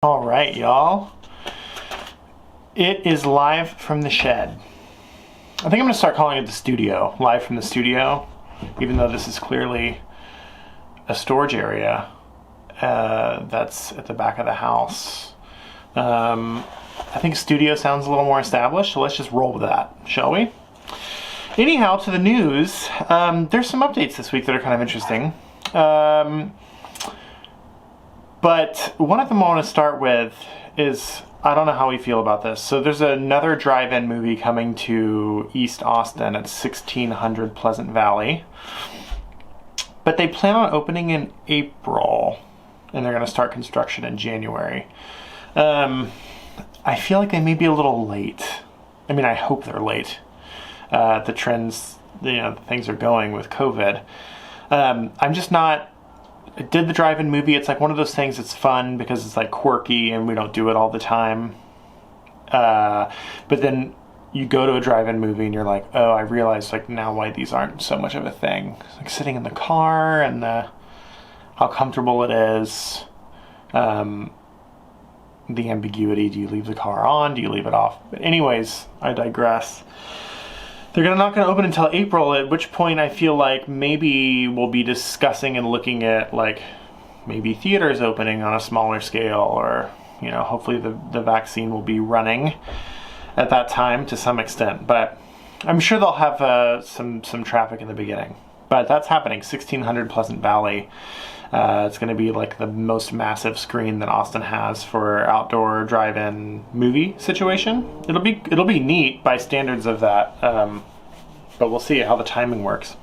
All right, y'all. It is live from the shed. I think I'm going to start calling it the studio. Live from the studio, even though this is clearly a storage area that's at the back of the house. I think studio sounds a little more established, so let's just roll with that, shall we? Anyhow, to the news, there's some updates this week that are kind of interesting. But one of them I want to start with is, I don't know how we feel about this. So there's another drive-in movie coming to East Austin at 1600 Pleasant Valley. But they plan on opening in April, and they're going to start construction in January. I feel like they may be a little late. I mean, I hope they're late. The trends, things are going with COVID. I'm just not... I did the drive-in movie. It's like one of those things that's fun because it's like quirky and we don't do it all the time. But then you go to a drive-in movie and you're like, oh, I realize like now why these aren't so much of a thing. It's like sitting in the car and how comfortable it is. The ambiguity. Do you leave the car on? Do you leave it off? But anyways, I digress. They're not going to open until April, at which point I feel like maybe we'll be discussing and looking at like maybe theaters opening on a smaller scale, or hopefully the vaccine will be running at that time to some extent. But I'm sure they'll have some traffic in the beginning. But that's happening. 1600 Pleasant Valley. It's going to be like the most massive screen that Austin has for outdoor drive-in movie situation. It'll be neat by standards of that, but we'll see how the timing works.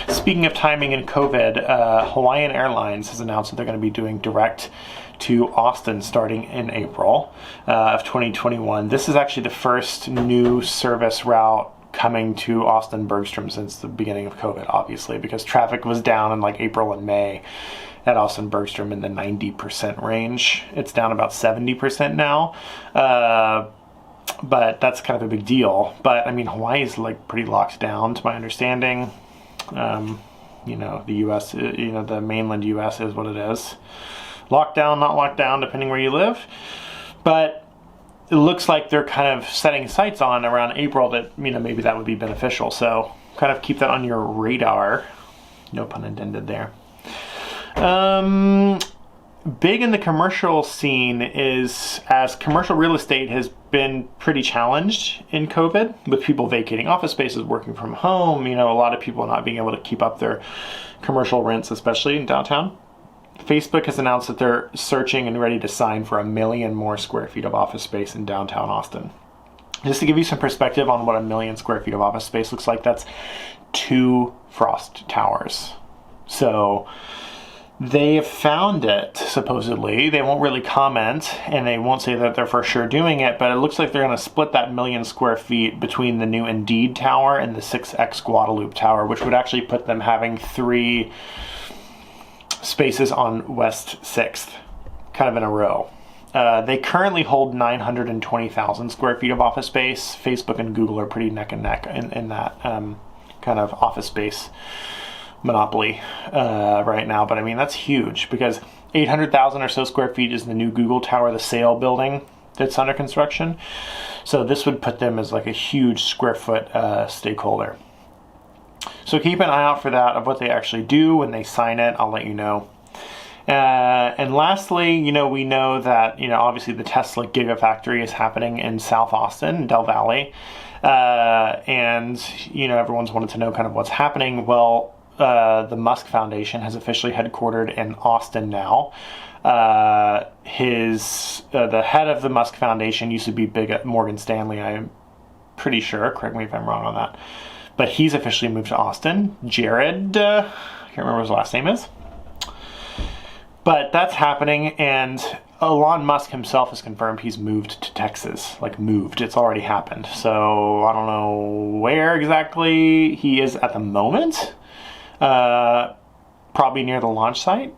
Speaking of timing and COVID, Hawaiian Airlines has announced that they're going to be doing direct to Austin starting in April of 2021. This is actually the first new service route coming to Austin Bergstrom since the beginning of COVID, obviously, because traffic was down in like April and May at Austin Bergstrom in the 90% range. It's down about 70% now, but that's kind of a big deal. But I mean, Hawaii is like pretty locked down to my understanding. The US, the mainland US is what it is. Locked down, not locked down, depending where you live. But it looks like they're kind of setting sights on around April that, maybe that would be beneficial. So kind of keep that on your radar. No pun intended there. Big in the commercial scene is, as commercial real estate has been pretty challenged in COVID, with people vacating office spaces, working from home, a lot of people not being able to keep up their commercial rents, especially in downtown. Facebook has announced that they're searching and ready to sign for 1 million more square feet of office space in downtown Austin. Just to give you some perspective on what 1 million square feet of office space looks like, that's 2 Frost Towers. So they have found it, supposedly. They won't really comment, and they won't say that they're for sure doing it, but it looks like they're going to split that 1 million square feet between the new Indeed Tower and the 6X Guadalupe Tower, which would actually put them having 3 spaces on West 6th, kind of in a row. They currently hold 920,000 square feet of office space. Facebook and Google are pretty neck and neck in that kind of office space monopoly right now. But I mean, that's huge, because 800,000 or so square feet is the new Google Tower, the sale building that's under construction. So this would put them as like a huge square foot stakeholder. So keep an eye out for that, of what they actually do when they sign it. I'll let you know. And lastly, we know that, obviously the Tesla Gigafactory is happening in South Austin, Del Valle. And, everyone's wanted to know kind of what's happening. Well, the Musk Foundation has officially headquartered in Austin now. The head of the Musk Foundation used to be big at Morgan Stanley, I'm pretty sure. Correct me if I'm wrong on that. But he's officially moved to Austin. Jared, I can't remember what his last name is. But that's happening, and Elon Musk himself has confirmed he's moved to Texas. Like, moved. It's already happened. So I don't know where exactly he is at the moment. Probably near the launch site.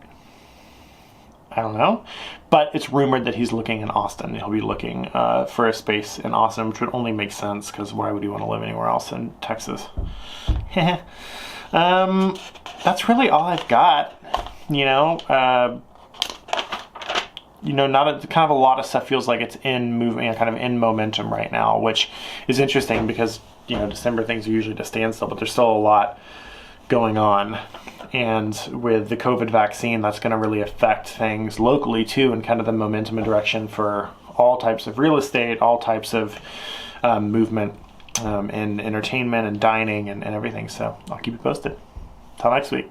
I don't know. But it's rumored that he's looking in Austin. He'll be looking for a space in Austin, which would only make sense, because why would he want to live anywhere else in Texas? That's really all I've got. not kind of a lot of stuff feels like it's in movement, kind of in momentum right now, which is interesting because, December things are usually to standstill, but there's still a lot going on. And with the COVID vaccine, that's going to really affect things locally too, and kind of the momentum and direction for all types of real estate, all types of movement in entertainment and dining and everything. So I'll keep you posted. Till next week.